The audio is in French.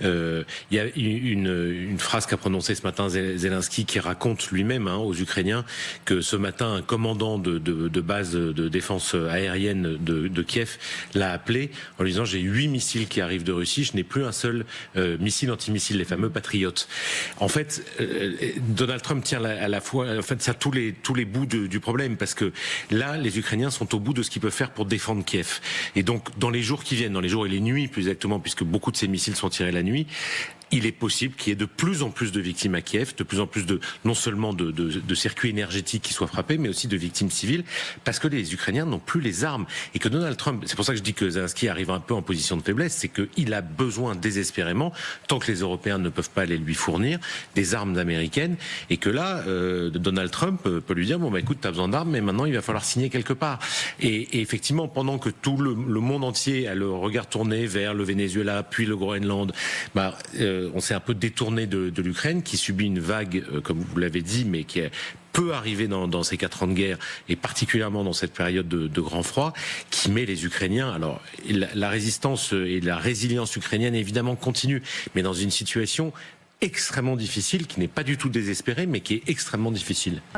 Il y a une phrase qu'a prononcée ce matin Zelensky qui raconte lui-même aux Ukrainiens que ce matin un commandant de base de défense aérienne de Kiev l'a appelé en lui disant j'ai 8 missiles qui arrivent de Russie, je n'ai plus un seul missile antimissile, les fameux Patriotes. En fait, Donald Trump tient à la fois tous les bouts du problème, parce que là, les Ukrainiens sont au bout de ce qu'ils peuvent faire pour défendre Kiev. Et donc, dans les jours qui viennent, dans les jours et les nuits plus exactement, puisque beaucoup de ces missiles sont tirés la nuit, il est possible qu'il y ait de plus en plus de victimes à Kiev, de plus en plus non seulement de circuits énergétiques qui soient frappés, mais aussi de victimes civiles, parce que les Ukrainiens n'ont plus les armes. Et que Donald Trump, c'est pour ça que je dis que Zelensky arrive un peu en position de faiblesse, c'est qu'il a besoin désespérément, tant que les Européens ne peuvent pas aller lui fournir, des armes américaines, et que là, Donald Trump peut lui dire, bon bah écoute, t'as besoin d'armes, mais maintenant il va falloir signer quelque part. Et effectivement, pendant que tout le monde entier a le regard tourné vers le Venezuela, puis le Groenland, on s'est un peu détourné de l'Ukraine, qui subit une vague, comme vous l'avez dit, mais qui peut arriver dans ces 4 ans de guerre, et particulièrement dans cette période de grand froid, qui met les Ukrainiens... Alors, la résistance et la résilience ukrainienne, évidemment, continue, mais dans une situation extrêmement difficile, qui n'est pas du tout désespérée, mais qui est extrêmement difficile.